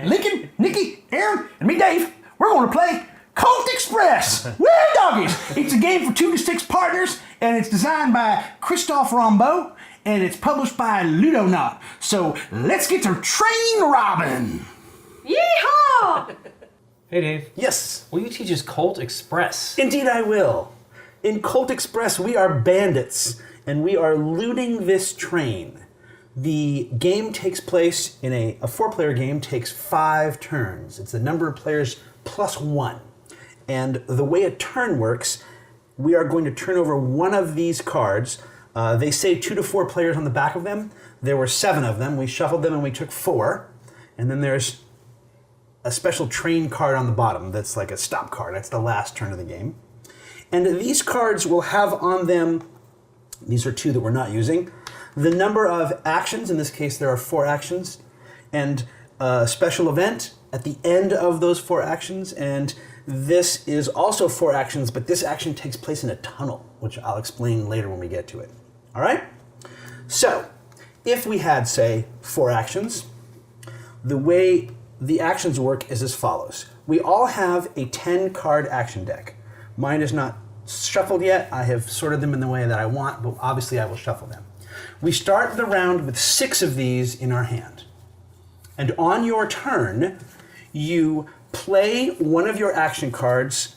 Lincoln, Nikki, Aaron, and me, Dave, we're going to play Colt Express. Woo, doggies! It's a game for 2 to 6 partners, and it's designed by Christophe Raimbault, and it's published by Ludonaute. So let's get to train robbing. Yeehaw! Hey, Dave. Yes. Will you teach us Colt Express? Indeed I will. In Colt Express, we are bandits, and we are looting this train. The game takes place in a 4-player game, takes 5 turns. It's the number of players plus 1. And the way a turn works, we are going to turn over one of these cards. They say 2 to 4 players on the back of them. There were 7 of them. We shuffled them and we took 4. And then there's a special train card on the bottom that's like a stop card. That's the last turn of the game. And these cards will have on them, these are 2 that we're not using, the number of actions. In this case, there are 4 actions. And a special event at the end of those 4 actions. And this is also 4 actions, but this action takes place in a tunnel, which I'll explain later when we get to it. All right? So, if we had, say, 4 actions, the way the actions work is as follows. We all have a 10-card action deck. Mine is not shuffled yet. I have sorted them in the way that I want, but obviously I will shuffle them. We start the round with 6 of these in our hand. And on your turn, you play one of your action cards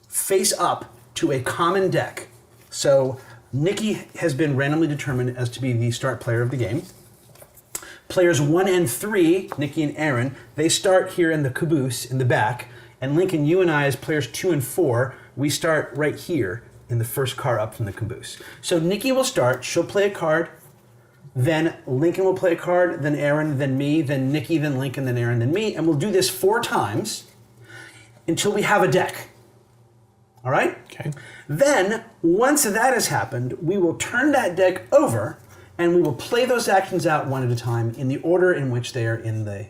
face up to a common deck. So Nikki has been randomly determined as to be the start player of the game. Players 1 and 3, Nikki and Aaron, they start here in the caboose in the back. And Lincoln, you and I, as players 2 and 4, we start right here in the first car up from the caboose. So Nikki will start, she'll play a card, then Lincoln will play a card, then Aaron, then me, then Nikki, then Lincoln, then Aaron, then me, and we'll do this 4 times until we have a deck. All right? Okay. Then, once that has happened, we will turn that deck over and we will play those actions out one at a time in the order in which they are in the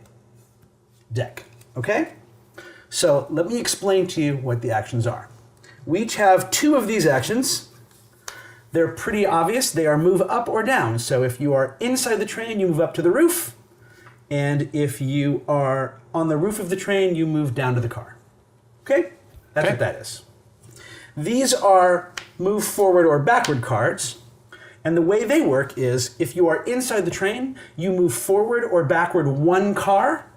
deck. Okay? So let me explain to you what the actions are. We each have 2 of these actions. They're pretty obvious. They are move up or down. So if you are inside the train, you move up to the roof. And if you are on the roof of the train, you move down to the car. Okay? That's what that is. These are move forward or backward cards. And the way they work is if you are inside the train, you move forward or backward 1 car.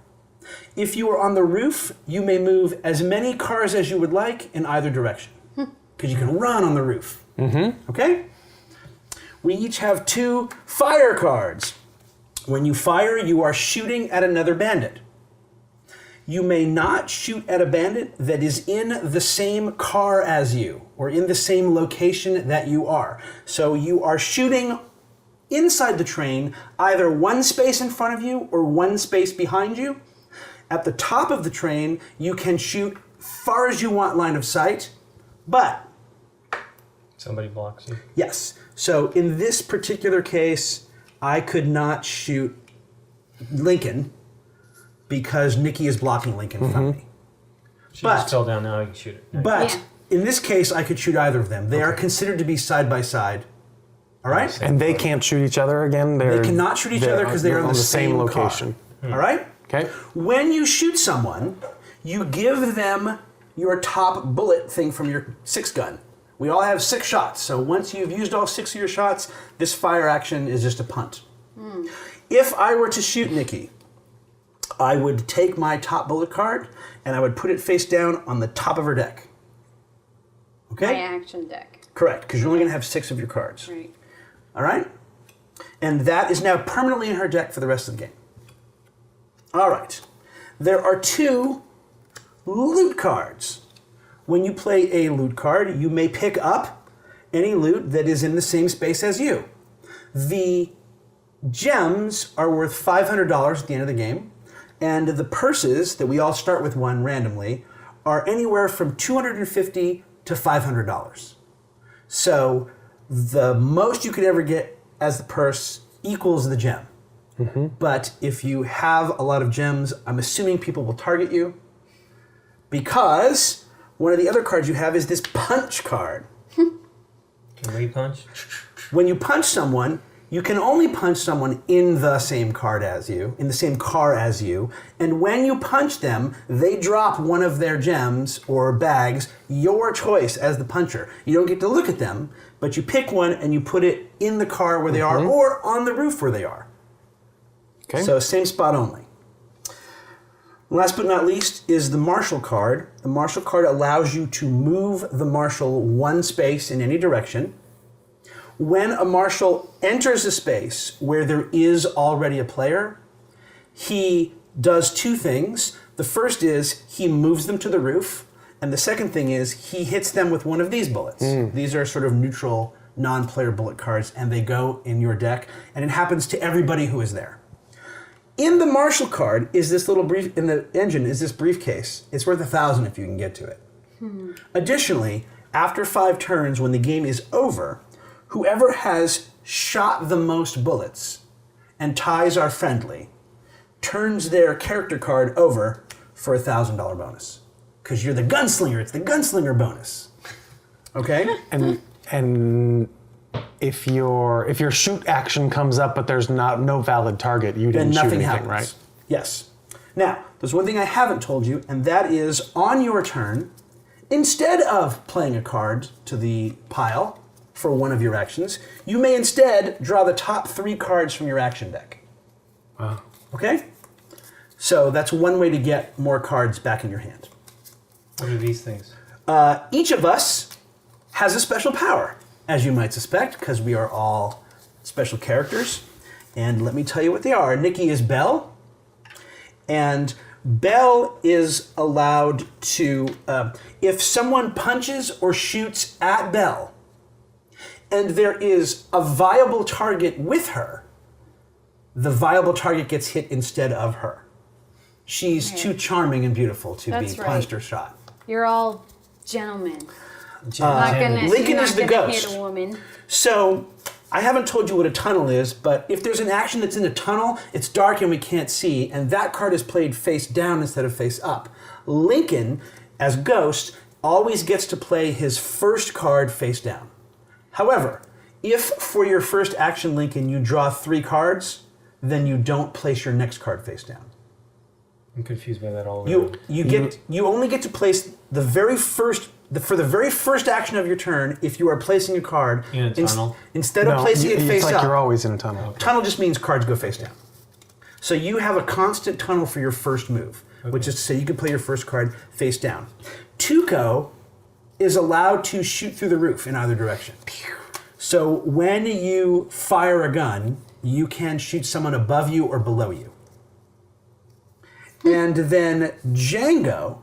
If you are on the roof, you may move as many cars as you would like in either direction. Because you can run on the roof. Okay? We each have 2 fire cards. When you fire, you are shooting at another bandit. You may not shoot at a bandit that is in the same car as you or in the same location that you are. So you are shooting inside the train, either 1 space in front of you or 1 space behind you. At the top of the train, you can shoot far as you want line of sight, but Somebody blocks you. yes. So in this particular case, I could not shoot Lincoln because Nikki is blocking Lincoln from me. She just fell down, now you can shoot it. But in this case, I could shoot either of them. They are considered to be side by side. All right? And they can't shoot each other again? They cannot shoot each other because they are in the same location. All right? Okay. When you shoot someone, you give them your top bullet thing from your 6 gun. We all have 6 shots, so once you've used all 6 of your shots, this fire action is just a punt. If I were to shoot Nikki, I would take my top bullet card and I would put it face down on the top of her deck. Okay? My action deck. Correct, because you're only going to have 6 of your cards. Right. All right? And that is now permanently in her deck for the rest of the game. All right. There are 2 loot cards. When you play a loot card, you may pick up any loot that is in the same space as you. The gems are worth $500 at the end of the game, and the purses, that we all start with 1 randomly, are anywhere from $250 to $500. So the most you could ever get as the purse equals the gem. But if you have a lot of gems, I'm assuming people will target you because one of the other cards you have is this punch card. Can we punch? When you punch someone, You can only punch someone in the same card as you, in the same car as you, and when you punch them, they drop one of their gems or bags, your choice as the puncher. You don't get to look at them, but you pick one and you put it in the car where they are or on the roof where they are. Okay. So same spot only. Last but not least is the marshal card. The marshal card allows you to move the marshal one space in any direction. When a marshal enters a space where there is already a player, he does two things. The first is he moves them to the roof, and the second thing is he hits them with one of these bullets. These are sort of neutral, non-player bullet cards, and they go in your deck, and it happens to everybody who is there. In the marshal card is this little brief, in the engine is this briefcase. It's worth 1,000 if you can get to it. Additionally, after 5 turns, when the game is over, whoever has shot the most bullets and ties are friendly turns their character card over for a $1,000 bonus. Because you're the gunslinger, it's the gunslinger bonus. Okay? And if your shoot action comes up but there's no valid target, you Then didn't shoot nothing anything, happens. right? Yes. Now, there's one thing I haven't told you, and that is on your turn, instead of playing a card to the pile for one of your actions, you may instead draw the top 3 cards from your action deck. Wow. Okay? So that's one way to get more cards back in your hand. What are these things? Each of us has a special power, as you might suspect, because we are all special characters. And let me tell you what they are. Nikki is Belle, and Belle is allowed to, if someone punches or shoots at Belle, and there is a viable target with her, the viable target gets hit instead of her. She's too charming and beautiful to That's be right. punched or shot. You're all gentlemen. Not gonna, Lincoln you're is not the gonna ghost. hit a woman. So, I haven't told you what a tunnel is, but if there's an action that's in a tunnel, it's dark and we can't see, and that card is played face down instead of face up. Lincoln, as Ghost, always gets to play his first card face down. However, if for your first action, Lincoln, you draw 3 cards, then you don't place your next card face down. I'm confused by that all. You only get to place the very first for the very first action of your turn if you are placing a card In a tunnel? instead of placing it face it's like up. you're always in a tunnel. Tunnel just means cards go face down. So you have a constant tunnel for your first move, which is to say you can play your first card face down. Tuco is allowed to shoot through the roof in either direction. So when you fire a gun, you can shoot someone above you or below you. And then Django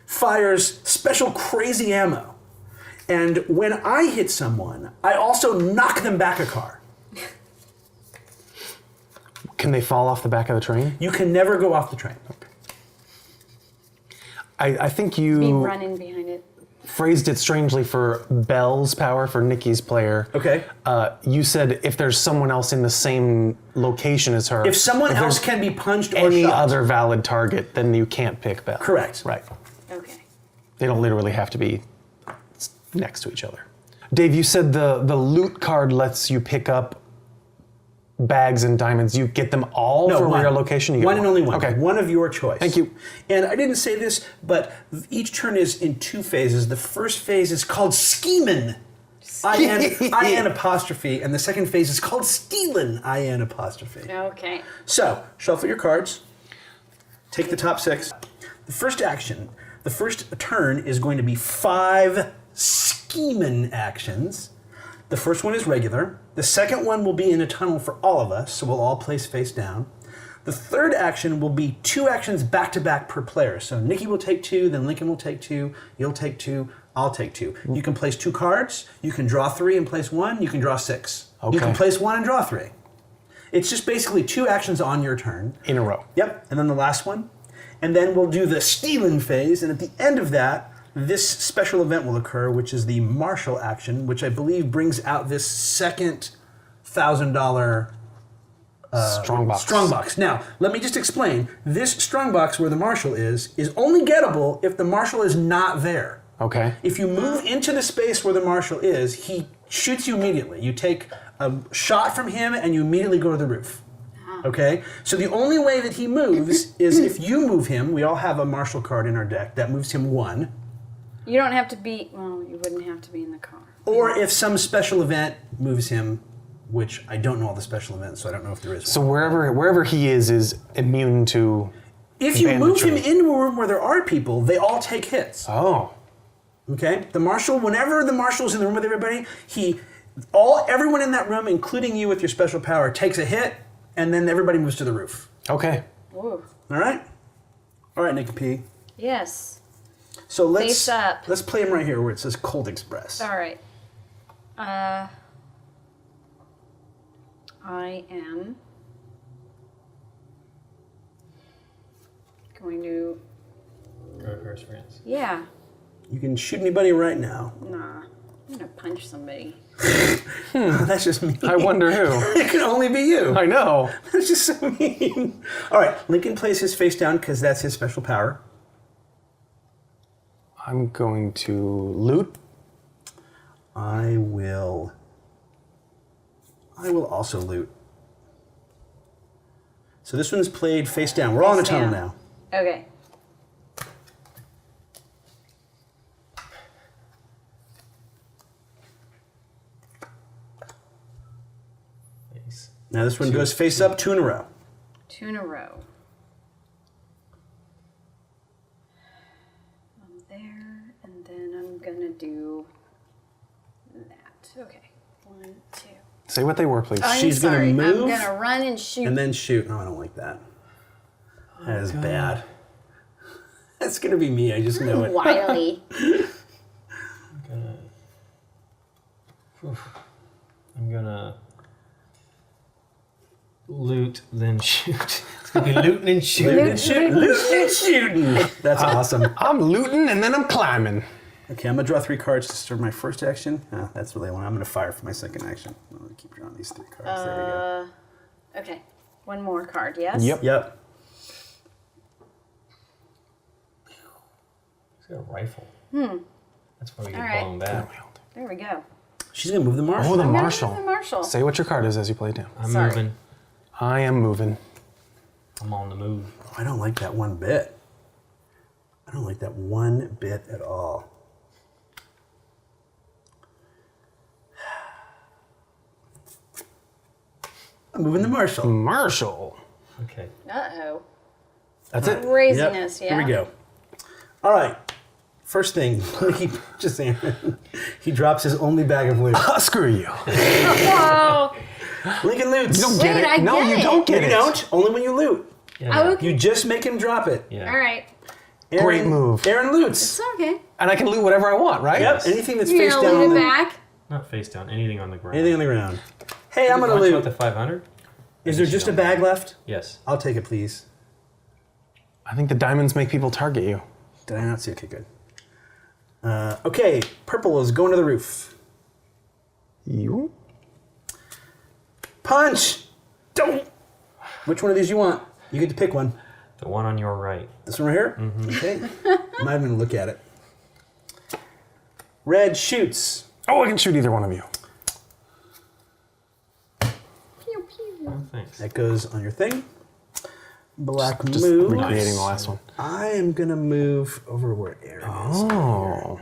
fires special crazy ammo. And when I hit someone, I also knock them back a car. Can they fall off the back of the train? You can never go off the train. I think Me you running behind it. phrased it strangely for Belle's power, for Nikki's player. Okay. You said if there's someone else in the same location as her. If someone else there's can be punched or any shot. other valid target, then you can't pick Belle. Correct. Right. Okay. They don't literally have to be next to each other. Dave, you said the loot card lets you pick up bags and diamonds. You get them all for one. your location? You get One and only one. Okay. One of your choice. Thank you. And I didn't say this, but each turn is in 2 phases. The first phase is called schemin'. I-N apostrophe. And the second phase is called stealin'. I-N apostrophe. Okay. So, shuffle your cards. Take the top 6. The first action, the first turn is going to be 5 schemin' actions. The first one is regular. The second one will be in a tunnel for all of us, so we'll all place face down. The third action will be 2 actions back-to-back per player. So Nikki will take 2, then Lincoln will take 2, you'll take 2, I'll take 2. You can place 2 cards, you can draw 3 and place 1, you can draw 6. Okay. You can place 1 and draw 3. It's just basically 2 actions on your turn. In a row. Yep, and then the last one. And then we'll do the stealing phase, and at the end of that, this special event will occur, which is the marshal action, which I believe brings out this second $1,000 Strongbox. strongbox. Now, let me just explain. This strongbox where the marshal is only gettable if the marshal is not there. Okay. If you move into the space where the marshal is, he shoots you immediately. You take a shot from him, and you immediately go to the roof. Okay? So the only way that he moves is if you move him. We all have a marshal card in our deck. That moves him 1. You don't have to be. Well, you wouldn't have to be in the car. Or if some special event moves him, which I don't know all the special events, so I don't know if there is So one. wherever he is immune to. If you move him banditry. into a room where there are people, they all take hits. Oh. Okay? The marshal, whenever the marshal's in the room with everybody, everyone in that room, including you with your special power, takes a hit, and then everybody moves to the roof. Okay. Whoa. All right? All right, Nikki P. Yes. So Face up. let's play him right here where it says Colt Express. All right. I am going to. Go first, France. Yeah. You can shoot anybody right now. Nah. I'm gonna punch somebody. That's just mean. I wonder who. It can only be you. I know. That's just so mean. All right, Lincoln plays his face down because that's his special power. I'm going to loot. I will also loot. So this one's played face down. We're all in a Face tunnel down. now. Okay. Face. Now this one goes face up, 2 in a row. 2 in a row. I'm there, and then I'm gonna do that. Okay. 1, 2. Say what they were, please. I'm She's gonna sorry. move I'm gonna run and shoot. And then shoot. No, I don't like that. That is bad. That's gonna be me. I just know it. Wily. I'm gonna loot, then shoot. It's gonna be looting and shooting. Looting and shooting. Looting and shooting. That's awesome. I'm looting and then I'm climbing. Okay, I'm gonna draw 3 cards to start my first action. Oh, that's really one. I'm gonna fire for my second action. I'm gonna keep drawing these 3 cards. There we go. Okay. One more card, yes? Yep. Yep. He's got a rifle. That's why we get All right. blown back. There we go. She's gonna move the marshal. Oh, the I'm gonna marshal. move the marshal. Say what your card is as you play it down. I'm Sorry. moving. I am moving. I'm on the move. I don't like that one bit. I don't like that one bit at all. I'm moving the marshal. Marshal. Okay. Uh-oh. That's it. Craziness, yeah. Here we go. All right. First thing, he drops his only bag of loot. Screw you. Whoa. Lincoln loots. You don't get Wait, it. I No, get you it. don't get You it. don't. Only when you loot. Yeah. Oh, okay. You just make him drop it. Yeah. All right. Aaron, Great move. Aaron loots. It's okay. And I can loot whatever I want, right? Yep. Anything that's You're face gonna down. loot on it the- back? Not face down. Anything on the ground. Anything on the ground. Hey, I'm gonna Launch loot. out to 500? Is there just a bag left? Yes. I'll take it, please. I think the diamonds make people target you. Did I not see? Okay, good. Okay, purple is going to the roof. You? Punch! Don't! Which one of these you want? You get to pick one. The one on your right. This one right here? Okay. I'm not even going to look at it. Red shoots. Oh, I can shoot either one of you. Pew, pew. Oh, thanks. That goes on your thing. Black Just moves. recreating the last one. I am going to move over where Aaron is. Oh.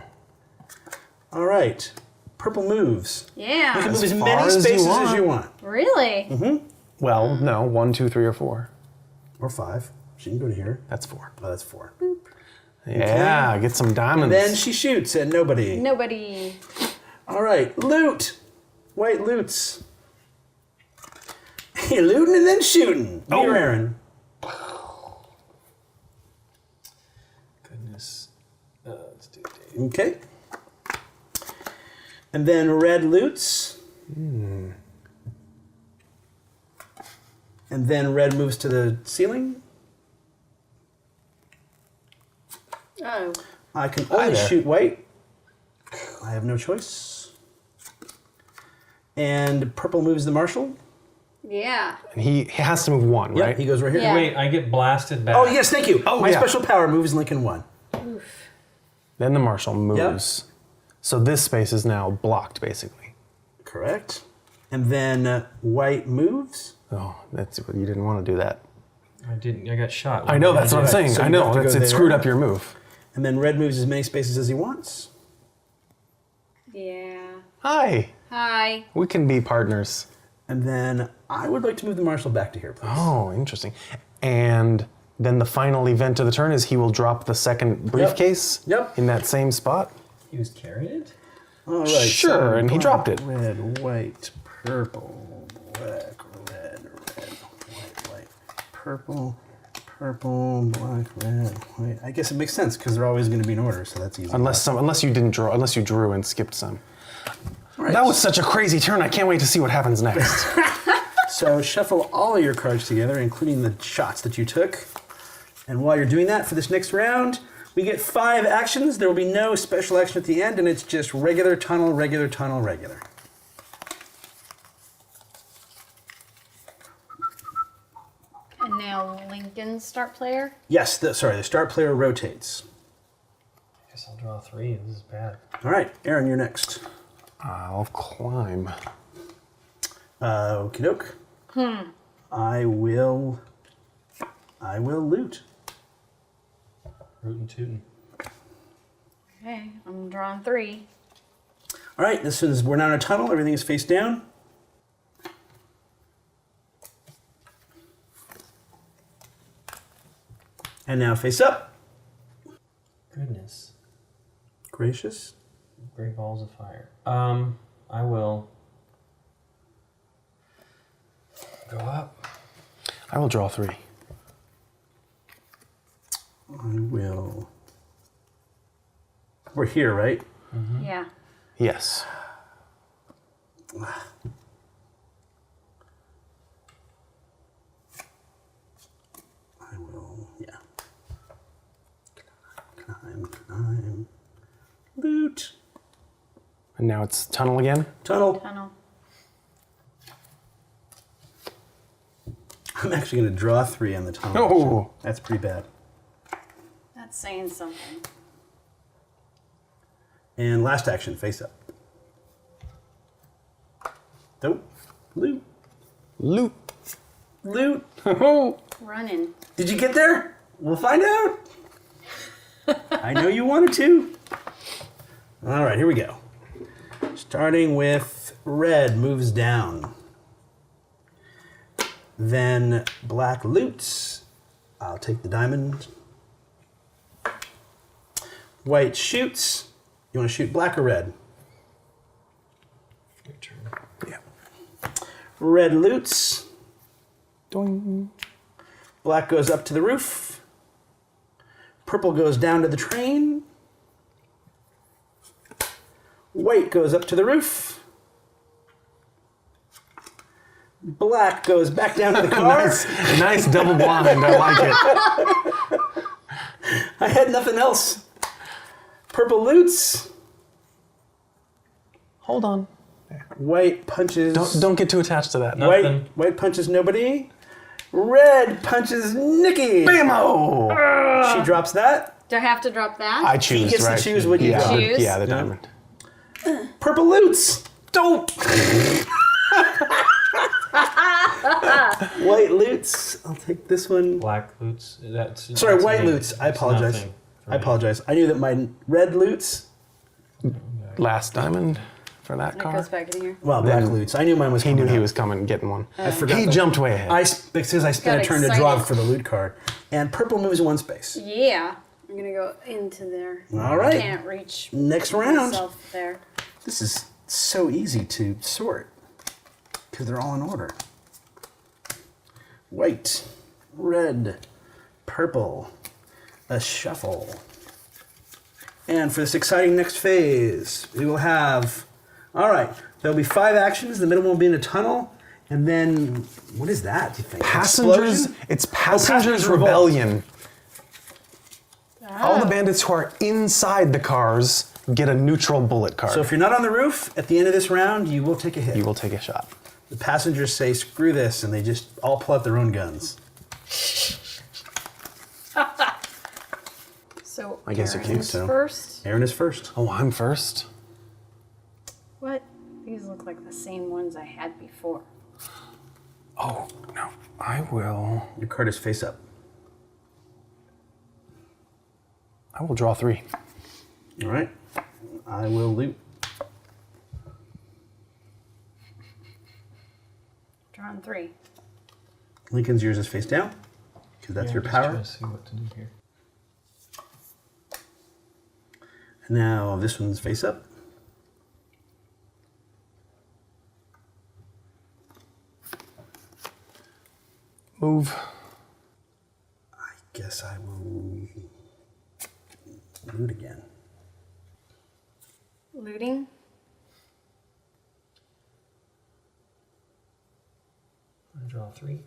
All right. Purple moves. You can Yeah. move as far many as you spaces want. as you want. Really? Well, no. 1, 2, 3, or 4. Or 5. She can go to here. That's 4. Oh, that's 4. Yeah, get some diamonds. Then she shoots at nobody. Nobody. All right, loot. White loots. You're looting and then shooting. Oh. You're Aaron. Goodness. Let's do Dave. Okay. And then red loots. And then red moves to the ceiling. Oh. I can Hi only there. shoot white. I have no choice. And purple moves the marshal. Yeah. And he has to move 1, Yep, right? he goes right here. Yeah. Wait, I get blasted back. Oh, yes, thank you. Oh, My yeah. special power moves Lincoln 1. Then the marshal moves. So this space is now blocked, basically. Correct. And then white moves. Oh, that's you didn't want to do that. I didn't. I got shot. I know, that's what I'm saying. So I you know, have to go it there. screwed up your move. And then red moves as many spaces as he wants. Yeah. Hi, Hi. we can be partners. And then I would like to move the marshal back to here, please. Oh, interesting. And then the final event of the turn is he will drop the second briefcase Yep. in that same spot. He was carrying it? All right. Sure, and he black, dropped it. Red, white, purple, black, red, white, purple, black, red, white. I guess it makes sense because they're always going to be in order, so that's easy. Unless you didn't draw, unless you drew and skipped some. Right. That was such a crazy turn. I can't wait to see what happens next. So shuffle all of your cards together, including the shots that you took. And while you're doing that for this next round, we get 5 actions. There will be no special action at the end, and it's just regular tunnel, regular tunnel, regular. And now Lincoln's start player. Yes, the start player rotates. I guess I'll draw 3. This is bad. All right, Aaron, you're next. I'll climb. Okie doke. I will loot. Rootin' tootin'. Okay, I'm drawing 3. All right, we're now in a tunnel. Everything is face down. And now face up. Goodness. Gracious. Great balls of fire. I will go up. I will draw 3. I will. We're here, right? Yeah. Yes. I will, yeah. Climb. Loot. And now it's tunnel again. Tunnel. Tunnel. I'm actually going to draw 3 on the tunnel. Oh. That's pretty bad. That's saying something. And last action, face up. Nope. Loot. Loot. Loot. Running. Did you get there? We'll find out. I know you wanted to. All right, here we go. Starting with red moves down. Then black loots. I'll take the diamond. White shoots. You want to shoot black or red? Your turn. Yeah. Red loots. Doing. Black goes up to the roof. Purple goes down to the train. White goes up to the roof. Black goes back down to the car. Nice double blind. I like it. I had nothing else. Purple loots. Hold on. White punches. Don't get too attached to that. Nothing. White punches nobody. Red punches Nikki. Bammo! She drops that. Do I have to drop that? I choose. He gets to right? choose what you yeah, drop. Choose? Yeah, the diamond. Purple loots. Don't. White loots. I'll take this one. Black loots. Sorry, that's white me. loots. I It's apologize. nothing for I me. apologize. I knew that my red loots. Last diamond for that It card. goes back in here. Well, black Then loots. I knew mine was He coming knew he up. was coming and getting one. I forgot He that. jumped way ahead. Because I spent Got a turn to draw excited. for the loot card. And purple moves 1 space. Yeah. I'm gonna go into there. All right. Can't reach Next round. myself there. This is so easy to sort because they're all in order. White, red, purple, a shuffle. And for this exciting next phase, we will have, all right, there'll be 5 actions. The middle one will be in a tunnel. And then, what is that, do you think? Passengers. Explosion? It's Passengers Passengers Revolt. Rebellion. All the bandits who are inside the cars get a neutral bullet card. So if you're not on the roof, at the end of this round, you will take a hit. you will take a shot. The passengers say, screw this, and they just all pull out their own guns. So I guess you Aaron's think so. first. Aaron is first. Oh, I'm first. What? These look like the same ones I had before. Oh, no. I will. Your card is face up. I will draw 3. All right. I will loot. Drawn 3. Lincoln's yours is face down, because that's your power. Trying to see what to do here. Now this one's face up. Move. I guess I will loot again. Looting. I draw 3.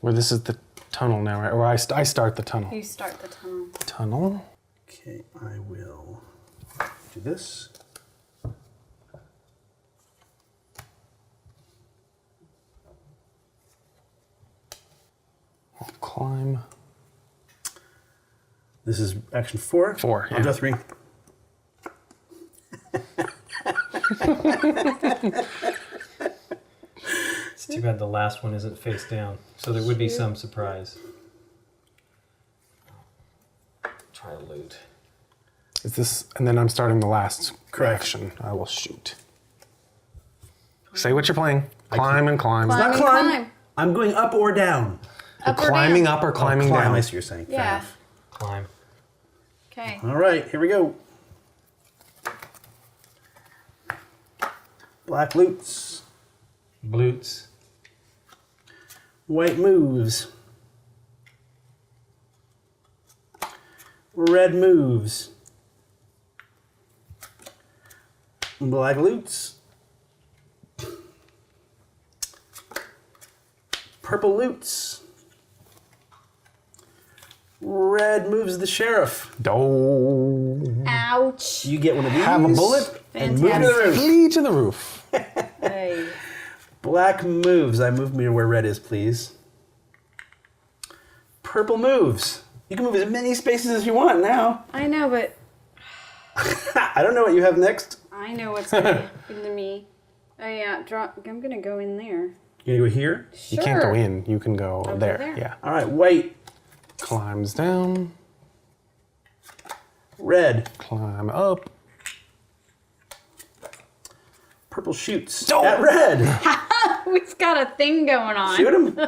Where this is the tunnel now, right? Or I start the tunnel. You start the tunnel. Tunnel. Okay, I will do this. I'll climb. This is action 4. 4, I'll yeah. draw 3. It's too bad the last one isn't face down, so there would be some surprise. Try to loot. Is this, and then I'm starting the last Correct. action. I will shoot. Say what you're playing. Climb and climb. Climb. Not climb. I'm going up or down. Up or Climbing down? up or climbing Climb, down. I see what you're saying. Fair Yeah. enough. Climb. Okay. All right, here we go. Black loots. Bloots. White moves. Red moves. Black loots. Purple loots. Red moves the sheriff. Oh. Ouch. You get one of these. Have a bullet and move to the roof. Flee to the roof. Hey. Black moves. I move me to where red is, please. Purple moves. You can move as many spaces as you want now. I know, but I don't know what you have next. I know what's going to happen to me. Oh yeah, I'm going to go in there. You gonna go here? Sure. You can't go in. You can go I'll go there. there. Yeah. All right, white, Climbs down. red, Climb up. purple shoots Oh! at red. We've got a thing going on. Shoot him.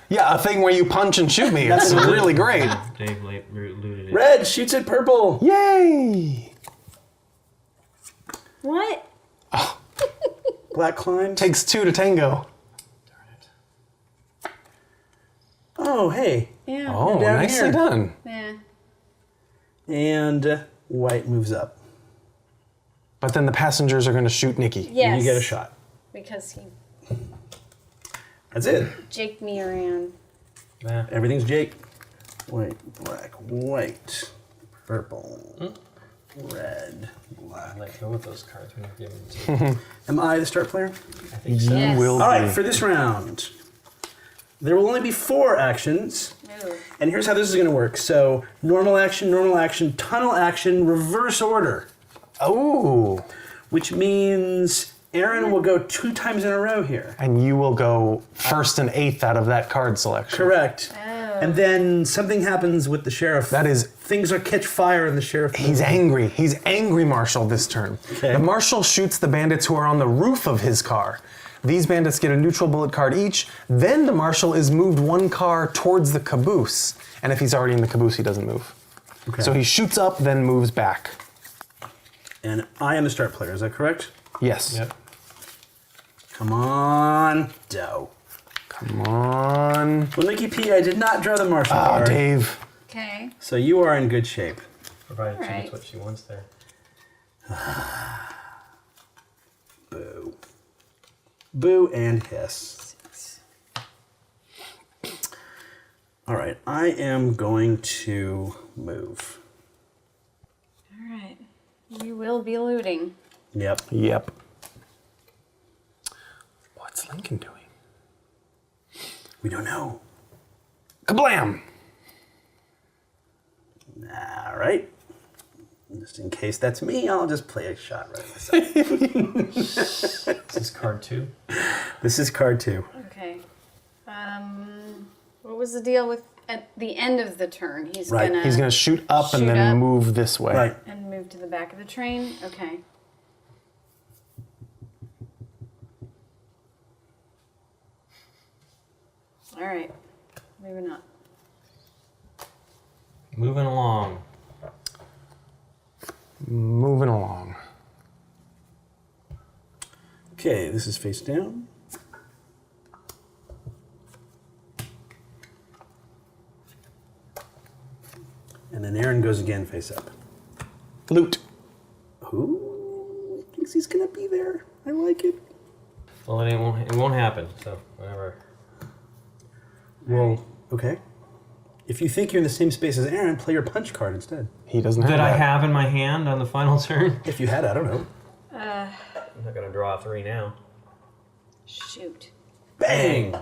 Yeah, a thing where you punch and shoot me. It's That's really great. Dave looted it. Red shoots at purple. Yay! What? Black climbs. Takes 2 to tango. Darn it. Oh, hey. Yeah. Oh, down nicely here. done. Yeah. And white moves up. But then the passengers are going to shoot Nikki. Yes. You get a shot. Because he That's it. jaked me around. Nah. Everything's Jake. White, black, white, purple, red, black. Let go of those cards when you're giving them to. Am I the start player? I think so. You Yes. will All right, be. for this round, there will only be 4 actions. Ooh. And here's how this is going to work. So, normal action, tunnel action, reverse order. Oh. Which means Aaron will go 2 times in a row here. And you will go first and 8th out of that card selection. Correct. Oh. And then something happens with the sheriff. That is- Things are catch fire and the sheriff. He's angry. He's angry marshal this turn. Okay. The marshal shoots the bandits who are on the roof of his car. These bandits get a neutral bullet card each. Then the marshal is moved 1 car towards the caboose. And if he's already in the caboose, he doesn't move. Okay. So he shoots up, then moves back. And I am the start player, is that correct? Yes. Yep. Come on, Doe. Come on. Well, Nikki P, I did not draw the marshal Oh, card. Dave. Okay. So you are in good shape. Provided she Alright. gets what she wants there. Boo. Boo and hiss. 6. All right, I am going to move. All right. We will be looting. Yep. Yep. What's Lincoln doing? We don't know. Kablam! All right. Just in case that's me, I'll just play a shot right myself. This is card 2. This is card 2. Okay. What was the deal with at the end of the turn? He's Right. gonna He's going to shoot up and Shoot then up. move this way. Right. and move to the back of the train. Okay. All right. Moving up. Moving along. Moving along. Okay, this is face down. And then Aaron goes again face up. Loot. Who thinks he's gonna be there? I like it. Well, it won't happen. So whatever. Well, okay. If you think you're in the same space as Aaron, play your punch card instead. He doesn't have That I that. have in my hand on the final turn. If you had, I don't know. I'm not gonna draw 3 now. Shoot. Bang!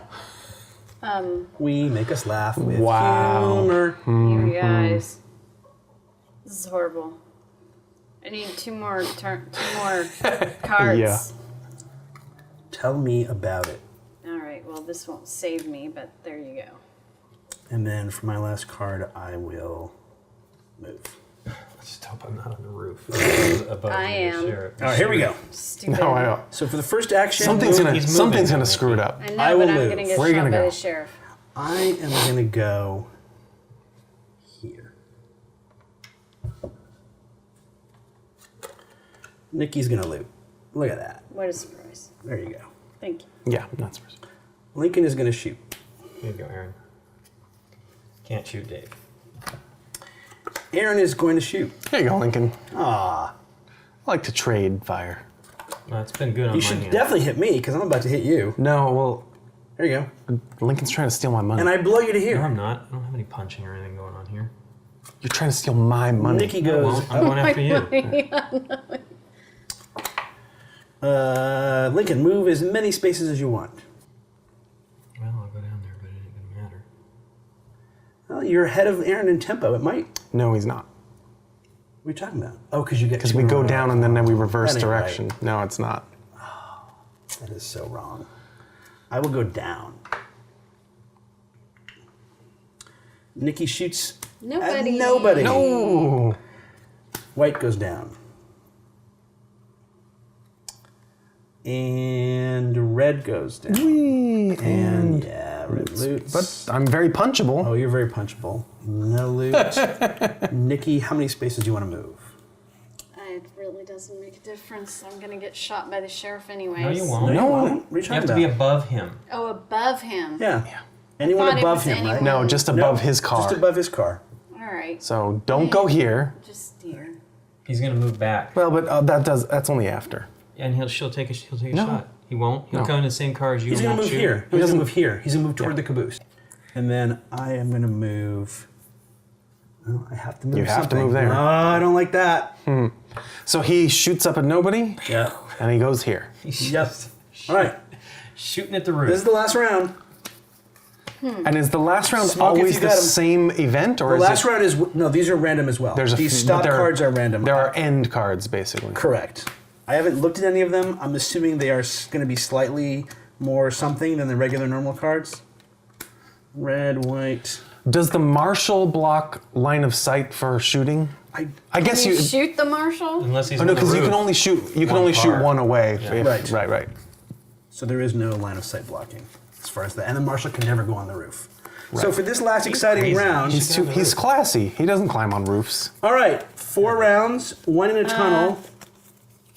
We make us laugh with Wow. humor. You guys. This is horrible. I need two more cards. Yeah. Tell me about it. All right. Well, this won't save me, but there you go. And then for my last card, I will move. Just hope I'm not on the roof. Above I the am. sheriff. All right, here we go. Stupid. No, I know. So for the first action, Something's He's gonna moving, something's gonna Nikki. screw it up. I know, I but will I'm move. gonna get Where are you shot gonna by go? the sheriff. I am going to go here. Nikki's going to loot. Look at that. What a surprise. There you go. Thank you. Yeah, that's Lincoln is going to shoot. Here you go, Aaron. Can't shoot Dave. Aaron is going to shoot. Here you go, Lincoln. Ah, I like to trade fire. No, it's been good on you my should hand. definitely hit me because I'm about to hit you. No, well, There you go. Lincoln's trying to steal my money. And I blow you to No, here. I'm not. I don't have any punching or anything going on here. You're trying to steal my money. Nikki No, goes. well, I'm going after you. Lincoln, move as many spaces as you want. Well, I'll go down there, but it ain't gonna matter. Well, you're ahead of Aaron in tempo. It might. No, he's not. What are you talking about? Oh, because you get. Because two we in a go row. down and then we reverse That ain't direction. right. No, it's not. That is so wrong. I will go down. Nikki shoots Nobody. at nobody. No. White goes down. And red goes down. Whee, And yeah, red loots. But I'm very punchable. Oh, you're very punchable. No loot. Nikki, how many spaces do you want to move? It really doesn't make a difference. I'm gonna get shot by the sheriff anyways. No, you won't. No. What are you You have talking to be about? above him. Oh, above him. Yeah. Anyone thought it above was him, right? anyone. No, just above his car. Just above his car. All right. So don't go here. Just steer. He's gonna move back, Well, but that's only after. and she'll take a No. shot. He won't. He'll No. come in the same car as you. He's and going to won't move shoot. here. He's going to move here. He's going to move toward the caboose. And then I am going to move. Well, I have to move. You have to something. move there. Oh, I don't like that. So he shoots up at nobody, Yeah. and he goes here. Yep. All right. Shooting at the This is roof. the last round. And is the last round Smoke if always you the got 'em. same event, or The is last it, round is no. These are random as well. there's a These few- stop but there- cards are random. There are end cards, basically. Correct. I haven't looked at any of them. I'm assuming they are going to be slightly more something than the regular normal cards. Red, white. Does the marshal block line of sight for shooting? I guess Can you you. shoot the marshal? Unless he's Oh, no, on the because you roof. can only shoot. You can One only shoot card. one away. Yeah. if- Right. Right. So there is no line of sight blocking as far as that. And the marshal can never go on the roof. So for this last exciting crazy. round, He's classy. He doesn't climb on roofs. all right, 4 rounds, 1 in a tunnel.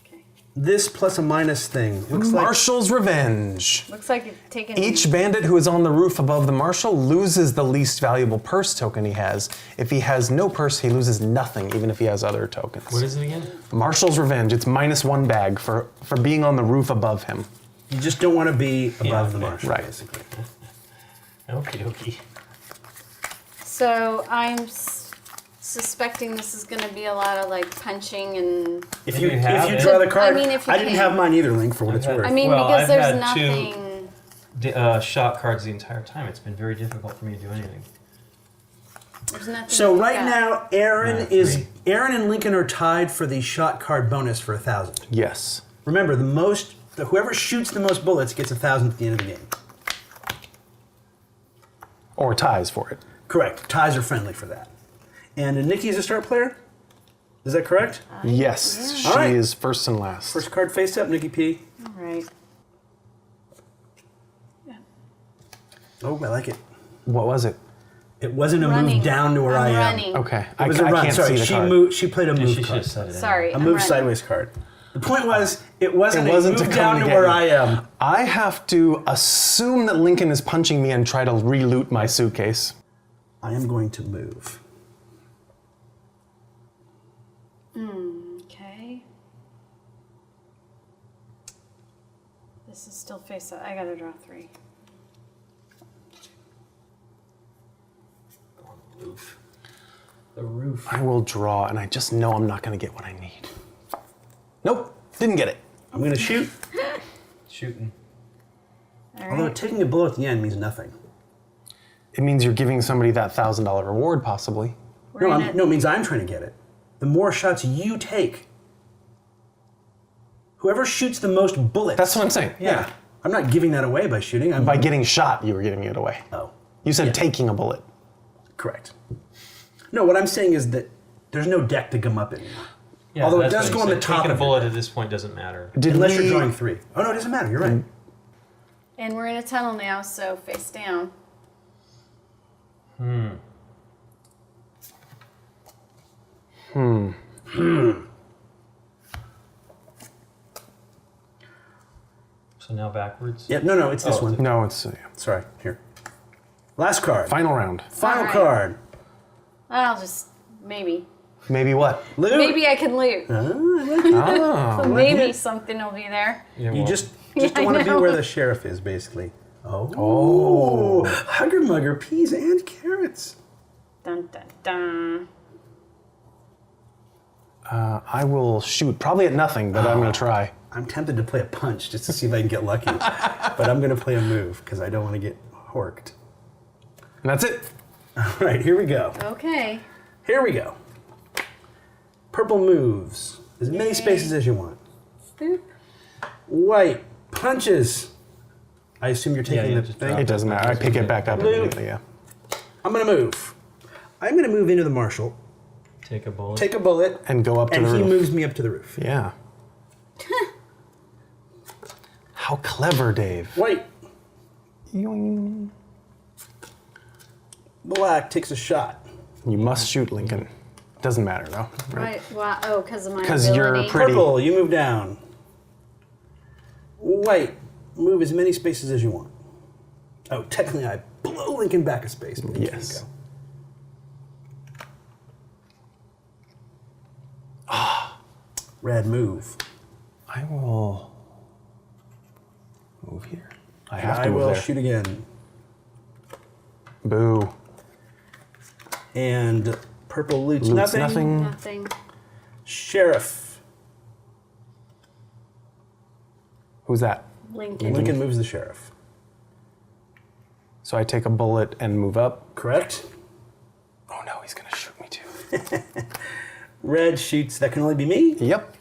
Okay. This plus a minus thing. Looks like Marshal's revenge. Looks like you've taken. Each bandit who is on the roof above the marshal loses the least valuable purse token he has. If he has no purse, he loses nothing, even if he has other tokens. What is it again? Marshal's revenge. It's -1 bag for being on the roof above him. you just don't want to be above the okay. marshal, Right. basically. Okie dokie. So I'm suspecting this is going to be a lot of like punching and. If you, you have if you it. draw the card, I mean, if you didn't can. have mine either, Link, for what it's had- worth. I mean, Well, because I've there's had two- nothing. Shot cards the entire time. It's been very difficult for me to do anything. There's nothing. So to right pick up. now, Aaron and Lincoln are tied for the shot card bonus for 1,000. Yes. Remember, whoever shoots the most bullets gets 1,000 at the end of the game. Or ties for it. Correct. Ties are friendly for that. And Nikki is a start player? Is that correct? Yes. She All right. is first and last. First card face up, Nikki P. All right. Oh, I like it. What was it? It wasn't a Running. move down to where I'm I am. running. Okay. It was I a run. can't Sorry, see the card. she played a Yeah, move she should card. have said it. Sorry. A I'm move running. sideways card. The point was, it wasn't It wasn't a move to come down to to get where you. I am. I have to assume that Lincoln is punching me and try to re-loot my suitcase. I am going to move. Okay. This is still face up. I gotta draw 3. Roof. The roof. I will draw, and I just know I'm not going to get what I need. Nope. Didn't get it. I'm going to shoot. Shooting. All Although right. taking a bullet at the end means nothing. It means you're giving somebody that $1,000 reward, possibly. We're No, gonna- it means I'm trying to get it. The more shots you take, whoever shoots the most bullets. That's what I'm saying. Yeah. I'm not giving that away by shooting. I'm By getting shot, you were giving it away. Oh, You said Yeah. taking a bullet. correct. No, what I'm saying is that there's no deck to gum up anymore. Yeah, Although it that's does what go he on the said. top Taking a of it. bullet at this point doesn't matter. Unless you're drawing 3. Oh, no, it doesn't matter. You're right. And we're in a tunnel now, so face down. So now backwards. Yep, no, it's this Oh, one. No, it's Sorry, here. Last card. final round. Final Alright. card. I'll just maybe. Maybe what? Loot. Maybe I can loot. Oh. Maybe something will be there. Yeah, You well, just Yeah, don't want I to be know. where the sheriff is, basically. Oh. Hugger mugger, peas and carrots. Dun dun dun. I will shoot. Probably at nothing, but I'm going to try. I'm tempted to play a punch just to see if I can get lucky. But I'm going to play a move because I don't want to get horked. And that's it. All right, here we go. Okay. Here we go. Purple moves. As many spaces as you want. Boop. White punches. I assume you're taking yeah, the just thing. drop It doesn't matter. I pick it back up Blue. immediately, yeah. I'm going to move. I'm going to move into the marshal, take a bullet. take a bullet, And go up to and the he roof. moves me up to the roof. Yeah. How clever, Dave. White. Yoing. Black takes a shot. You must shoot, Lincoln. Doesn't matter, though. Right. Wow. Oh, because of my 'Cause you're ability. pretty- Purple, you move down. White, move as many spaces as you want. Oh, technically I blow Lincoln back a space. But he can't Yes. go. Red, move. I will move here. I And have I to move will there. shoot again. Boo. And purple loots Loots nothing. nothing. Nothing. Sheriff. Who's that? Lincoln. Lincoln moves the sheriff. So I take a bullet and move up. Correct? Oh no, he's gonna shoot me too. Red shoots, that can only be me. Yep.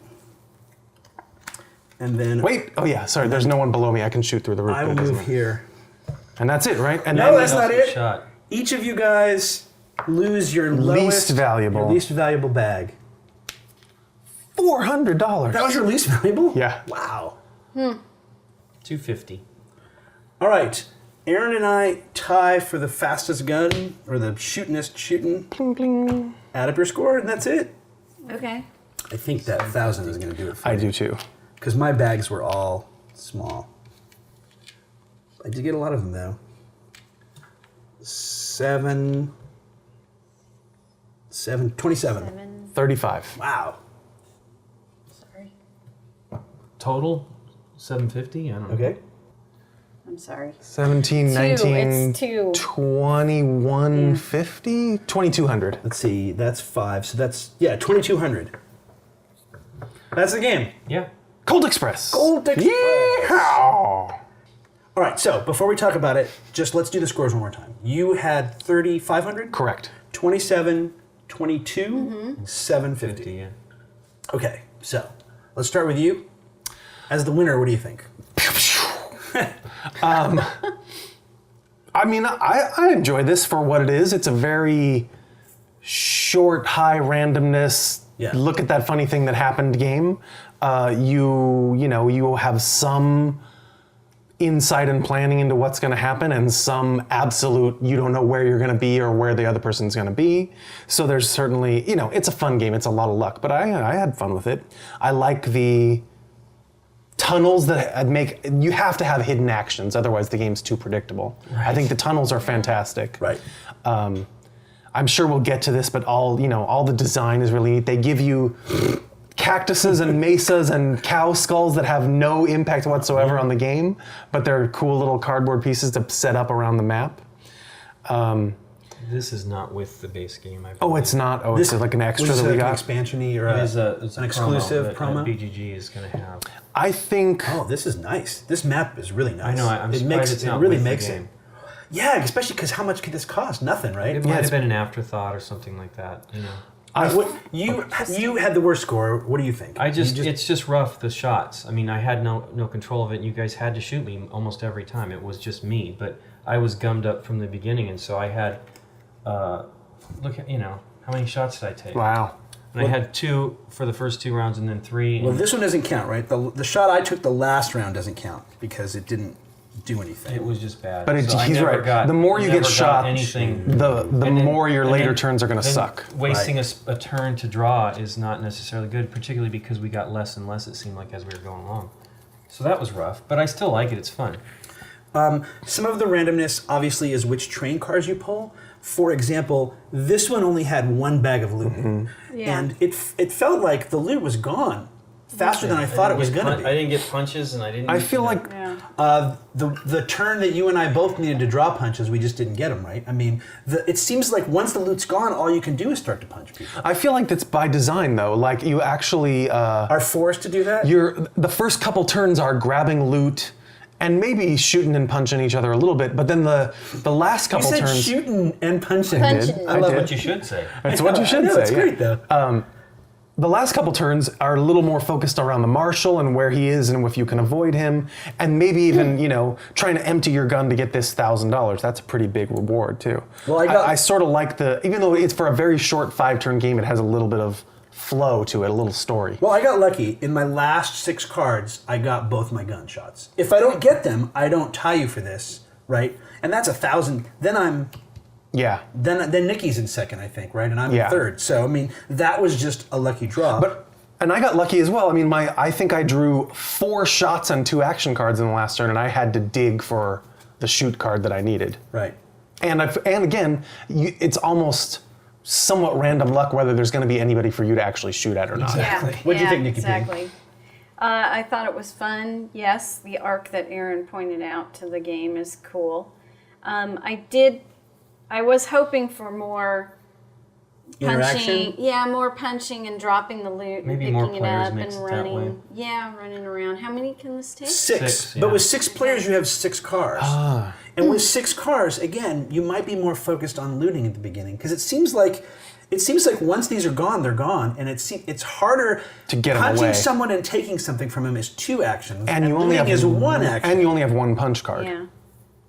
And then Wait. Oh yeah. Sorry. There's no one below me. I can shoot through the roof. I but will it doesn't move matter. here. And that's it, right? And No, then that's not it. Shot. Each of you guys lose your lowest, valuable. your least valuable bag. $400. That was your least valuable? Yeah. Wow. 250. All right. Aaron and I tie for the fastest gun, or the shootingest shooting. Bling, bling. Add up your score, and that's it. Okay. I think that 1,000 is going to do it for I do too. Because my bags were all small. I did get a lot of them, though. 27. 7. 35. Wow. Sorry. Total 750. I don't know. Okay. I'm sorry. 17, 2. 19, It's 2. 2150, 2200. Let's see. That's 5. So that's, 2,200. That's the game. Yeah. Colt Express. Colt Express. Yeehaw. All right, so before we talk about it, just let's do the scores one more time. You had 3,500? Correct. 27, 22, 750. 50, yeah. Okay, so let's start with you. As the winner, what do you think? I mean, I enjoy this for what it is. It's a very short, high randomness, look at that funny thing that happened game. You have some insight and planning into what's going to happen and some absolute, you don't know where you're going to be or where the other person's going to be. So there's certainly, it's a fun game. It's a lot of luck, but I had fun with it. I like the tunnels that you have to have hidden actions, otherwise the game's too predictable. Right. I think the tunnels are fantastic. Right. I'm sure we'll get to this, but all the design is really neat. They give you cactuses and mesas and cow skulls that have no impact whatsoever on the game, but they're cool little cardboard pieces to set up around the map. This is not with the base game. It's not. It's like an extra that we got. An expansion-y or it's an exclusive promo? BGG is going to have. I think. Oh, this is nice. This map is really nice. I know. I'm surprised it's not with the game. Yeah, especially because how much could this cost? Nothing, right? It might have been an afterthought or something like that. You had the worst score. What do you think? It's just rough, the shots. I mean, I had no control of it. You guys had to shoot me almost every time. It was just me, but I was gummed up from the beginning, and so I had. Look at how many shots did I take? Wow. And I had 2 for the first 2 rounds, and then 3. Well, this one doesn't count, right? The shot I took the last round doesn't count because it didn't do anything. It was just bad. But he's right. The more you get shot, the more your later turns are going to suck. Wasting a turn to draw is not necessarily good, particularly because we got less and less, it seemed like, as we were going along. So that was rough, but I still like it. It's fun. Some of the randomness, obviously, is which train cars you pull. For example, this one only had 1 bag of loot, and it felt like the loot was gone faster than I thought it was going to be. I didn't get punches, and I didn't. I feel like the turn that you and I both needed to draw punches, we just didn't get them right. I mean, it seems like once the loot's gone, all you can do is start to punch people. I feel like that's by design, though. Like you actually are forced to do that. The first couple turns are grabbing loot. And maybe shooting and punching each other a little bit, but then the last couple turns. You said shooting and punching. I love what you should say. That's what you should say. It's great though. The last couple turns are a little more focused around the marshal and where he is and if you can avoid him, and maybe even trying to empty your gun to get this $1,000. That's a pretty big reward too. Well, I sort of like even though it's for a very short 5-turn game, it has a little bit of flow to it, a little story. Well, I got lucky. In my last 6 cards, I got both my gunshots. If I don't get them, I don't tie you for this, right? And that's 1,000. Then I'm. Yeah. Then Nikki's in second, I think, right? And I'm in third. So I mean, that was just a lucky draw. And I got lucky as well. I mean, I think I drew 4 shots on 2 action cards in the last turn, and I had to dig for the shoot card that I needed. Right. And again, it's almost somewhat random luck whether there's going to be anybody for you to actually shoot at or not. Exactly. What do you think, Nikki? Exactly. I thought it was fun. Yes, the arc that Aaron pointed out to the game is cool. I was hoping for more punching. Yeah, more punching and dropping the loot and picking it up and running. Yeah, running around. How many can this take? 6. But with 6 players, you have 6 cars. And with 6 cars, again, you might be more focused on looting at the beginning because it seems like once these are gone, they're gone, and it's harder to get them punching away. Someone and taking something from him is 2 actions, and you only have 1 action, and you only have 1 punch card. Yeah.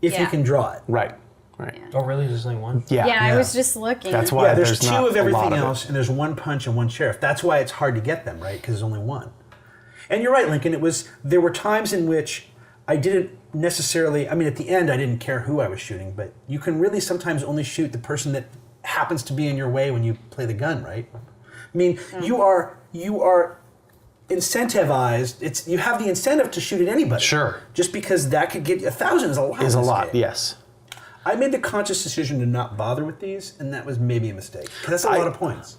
If you can draw it. Right. Yeah. Oh, really? There's only 1? Yeah, I was just looking. That's why there's 2 not of everything a lot else, and there's 1 punch and 1 sheriff. That's why it's hard to get them, right? Because there's only 1. And you're right, Lincoln. There were times in which I didn't necessarily. I mean, at the end, I didn't care who I was shooting, but you can really sometimes only shoot the person that happens to be in your way when you play the gun, right? I mean, you are incentivized. You have the incentive to shoot at anybody. Sure. Just because that could get you 1,000 is a lot. Is a lot. Yes. I made the conscious decision to not bother with these, and that was maybe a mistake. Because that's a lot of points.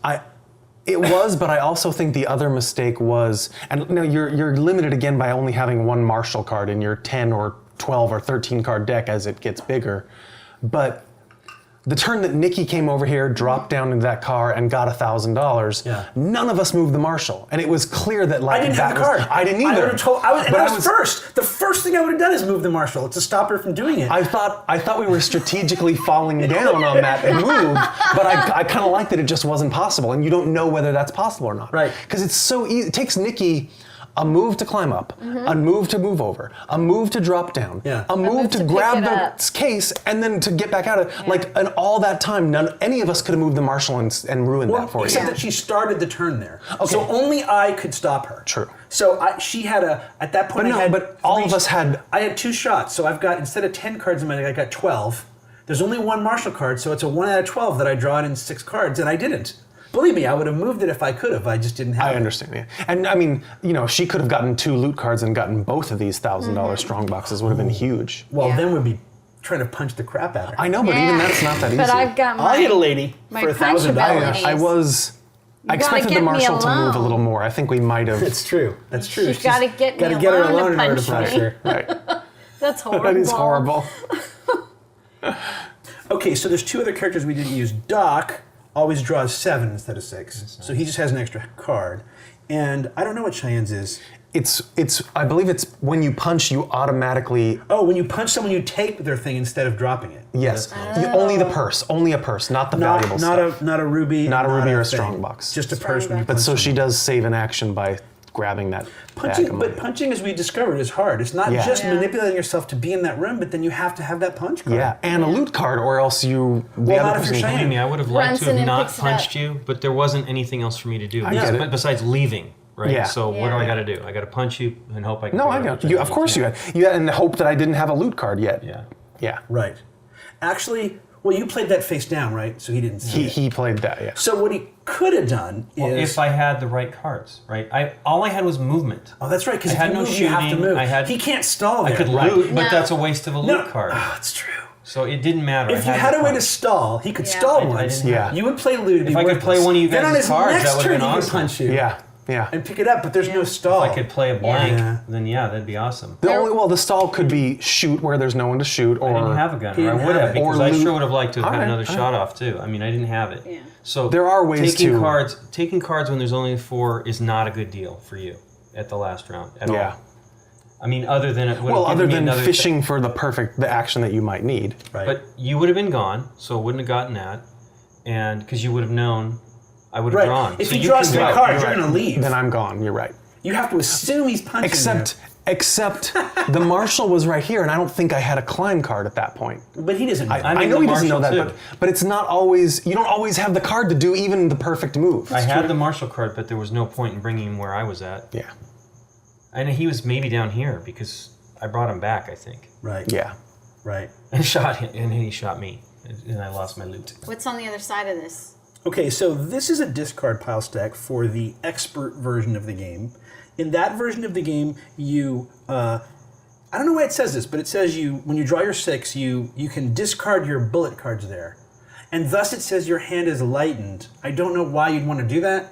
It was, but I also think the other mistake was, and you're limited again by only having 1 marshal card in your 10 or 12 or 13 card deck as it gets bigger. But the turn that Nikki came over here, dropped down into that car, and got $1,000. Yeah. None of us moved the marshal, and it was clear that I didn't have the card. I didn't either. I would have told. I But was first. The first thing I would have done is move the marshal to stop her from doing it. I thought we were strategically falling down on that and moved, but I kind of like that it just wasn't possible, and you don't know whether that's possible or not. Right. Because it's so easy. It takes Nikki a move to climb up, a move to move over, a move to drop down, a move to grab the case, and then to get back out of it. Like, and all that time, any of us could have moved the marshal and ruined that for you. Except that she started the turn there. Okay. So only I could stop her. True. So she had at that point, but all of us had... I had 2 shots, so I've got, instead of 10 cards in my deck, I got 12. There's only 1 marshal card, so it's a 1 out of 12 that I draw it in 6 cards, and I didn't. Believe me, I would have moved it if I could have. I just didn't have it. I understand, yeah. And I mean, she could have gotten 2 loot cards and gotten both of these $1,000 strong boxes. Would have been huge. Well, then we'd be trying to punch the crap out of her. I know, but even that's not that easy. But I've got I'll hit a lady my for $1,000. I expected the marshal to move a little more. I think we might have. It's true. That's true. She's got to get me her alone alone to in order punch to punch me. her. Right. That's horrible. That is horrible. Okay, so there's 2 other characters we didn't use. Doc always draws 7 instead of 6, so he just has an extra card. And I don't know what Cheyenne's is. I believe it's when you punch, you automatically. Oh, when you punch someone, you take their thing instead of dropping it. Yes, only the purse, not the valuable stuff. Not a ruby. Not a ruby or a thing. strong box. Just a purse when you But punch so she someone. does save an action by grabbing that bag of money. But punching, as we discovered, is hard. It's not just manipulating yourself to be in that room, but then you have to have that punch card. Yeah, and a loot card, or else you. Not if you're Cheyenne. Believe me, I would have liked Runs to in have and not picks it up. punched you, but there wasn't anything else for me to do. I get it. But besides leaving, right? Yeah. So what do I got to do? I got to punch you and hope I can. No, get I out, know. which I You, think of course you can. had. You had, and hope that I didn't have a loot card yet. Yeah. Yeah. Right. Actually, well, you played that face down, right? So he didn't see it. He played that. Yeah. So what he could have done Well, is... if I had the right cards, right? All I had was movement. Oh, that's right, because I if had you no move, you have to shooting, move. He can't stall there. I could right. loot, but No. that's a waste of a loot card. Oh, that's true. So it didn't matter. If I you had the a way to punch. stall, he could Yeah. stall I once. didn't have- You would play loot. If I could play one of you then on guys' his cards, next that would've turn, been he could awesome. punch you. Yeah. Yeah. And pick it up, but there's no stall. If I could play a blank, Yeah. then that'd be awesome. The stall could be shoot where there's no one to shoot, or I didn't have a gun, He or I didn't would have have, it. because Or I loot. sure would have liked to have had Alright, another shot off too. I mean, I didn't have it. Yeah. So There are ways taking to- taking cards when there's only 4 is not a good deal for you at the last round at Yeah. all. I mean, other than it would well, have other given me than another fishing for the action that you might need. Right. But you would have been gone, so wouldn't have gotten that, and because you would have known, I would have right. drawn. If so he you draws can 3 go. cards, you're going to leave. Then I'm gone. You're right. You have to assume he's punching Except the marshal was right here, and I don't think I had a climb card at that point. you. But he doesn't know. I mean, know the he doesn't know marshal, that, too. but it's not always. You don't always have the card to do even the perfect move. I had the marshal card, but there was no point in bringing him where I was at. Yeah. And he was maybe down here because I brought him back, I think, Right. Yeah. Right. and shot him, and he shot me, and I lost my loot. What's on the other side of this? Okay, so this is a discard pile stack for the expert version of the game. In that version of the game, you, I don't know why it says this, but it says when you draw your 6, you can discard your bullet cards there. And thus it says your hand is lightened. I don't know why you'd want to do that.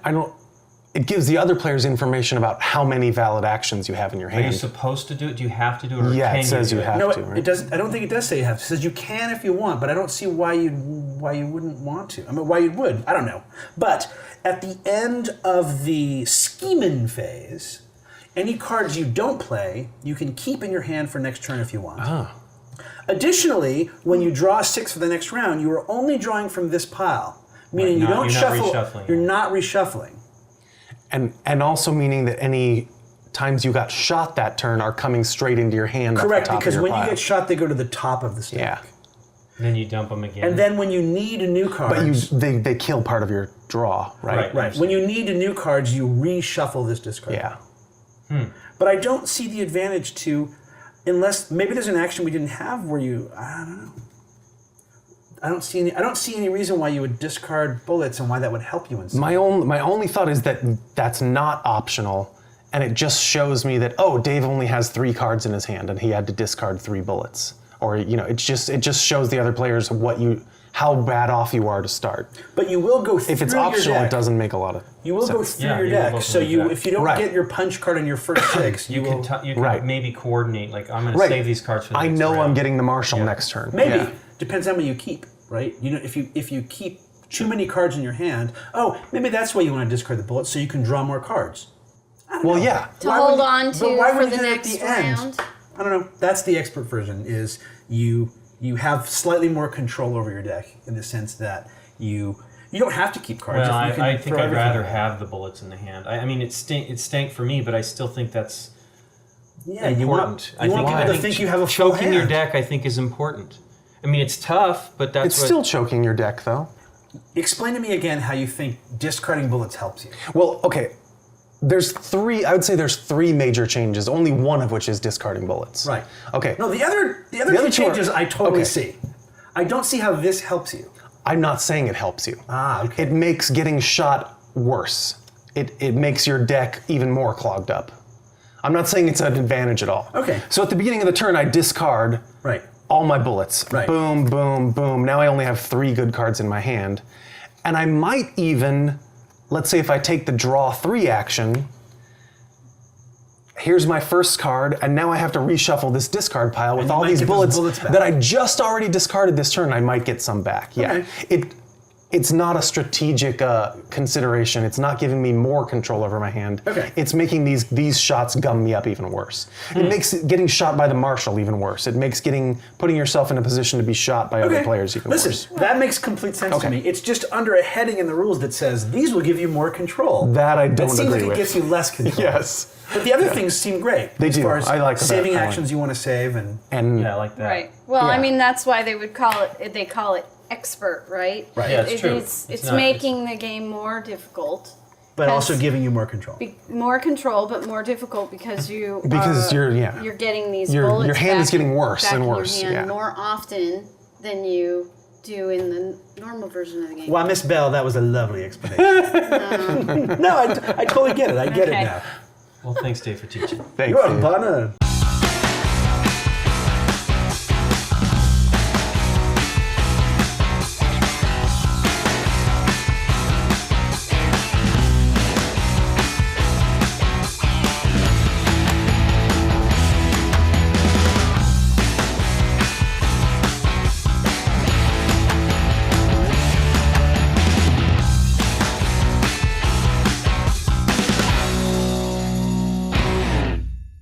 It gives the other players information about how many valid actions you have in your Are you hand. supposed to do it? Do you have to do it? Or Yeah, can it says do you it? have No, to, right? it doesn't. I don't think it does say you have to. It says you can if you want, but I don't see why you wouldn't want to. I mean, why you would. I don't know. But at the end of the scheming phase, any cards you don't play, you can keep in your hand for next turn if you want. Additionally, when you draw 6 for the next round, you are only drawing from this pile, meaning you don't you're not shuffle. reshuffling. You're not reshuffling. And also meaning that any times you got shot that turn are coming straight into your hand. Correct, at the top because of your when pile. you get shot, they go to the top of the stack. Yeah. Then you dump them again. And then when you need a new card, But they kill part of your draw, right? right. When you need a new cards, you reshuffle this discard. Yeah. But I don't see the advantage to, unless maybe there's an action we didn't have where you, I don't know. I don't see any reason why you would discard bullets and why that would help you in some. My only thought is that that's not optional, and it just shows me that Dave only has 3 cards in his hand and he had to discard 3 bullets, or it just shows the other players how bad off you are to start. But you will go through If it's your optional, deck. it doesn't make a lot of. You will go sense. through Yeah, your you will deck. go So through your deck. if you don't Right. get your punch card on your first 6, you will can Right. maybe coordinate. Like I'm going to Right. save these cards for the I next know round. I'm getting the marshal next turn. maybe Yeah. depends how many you keep. right? You know, if you keep too many cards in your hand, maybe that's why you want to discard the bullets so you can draw more cards. Well, yeah. To hold on to for the next round. I don't know. That's the expert version. Is you have slightly more control over your deck in the sense that you don't have to keep cards. Well, I think throw I'd everything rather away. have the bullets in the hand. I mean, it stank for me, but I still think that's Yeah, important. you want people to think you have a full choking your hand. deck, I think, is important. I mean, it's tough, but that's It's what, still choking your deck, though. Explain to me again how you think discarding bullets helps you. Well, okay. I would say there's three major changes, only one of which is discarding bullets. Right. Okay. No, the other two two are- changes I totally okay. see. I don't see how this helps you. I'm not saying it helps you. Okay. It makes getting shot worse. It makes your deck even more clogged up. I'm not saying it's an advantage at all. Okay. So at the beginning of the turn, I discard Right. all my bullets. Right. Boom, boom, boom. Now I only have 3 good cards in my hand. And I might even, let's say if I take the draw 3 action, here's my first card, and now I have to reshuffle this discard pile with you all might these get those bullets, bullets back. that I just already discarded this turn. I might get some back. Yeah. Okay. It's not a strategic consideration. It's not giving me more control over my hand. Okay. It's making these shots gum me up even worse. It makes getting shot by the marshal even worse. It makes putting yourself in a position to be shot by other players even worse. Listen, that makes complete sense to Okay. me. It's just under a heading in the rules that says these will give you more control. That I don't It seems agree like with. it gives you less control. Yes. But the other things seem great. They as do. far as I like that. saving I like actions you want to save and And yeah, I like that. Right. Well, I Yeah. mean, that's why they would call it. They call it expert, right? Right. Yeah, it's It true. is- It's It's not- making the game more difficult. but also Because- giving you more control. More control, but more difficult because Because you're getting these your bullets hand is back getting worse back and in your worse, hand yeah. more often than you do in the normal version of the game. Well, Miss Bell, that was a lovely explanation. No, I totally get it. I get Okay. it now. Well, thanks, Dave, for teaching. Thanks, You're a Dave. banana.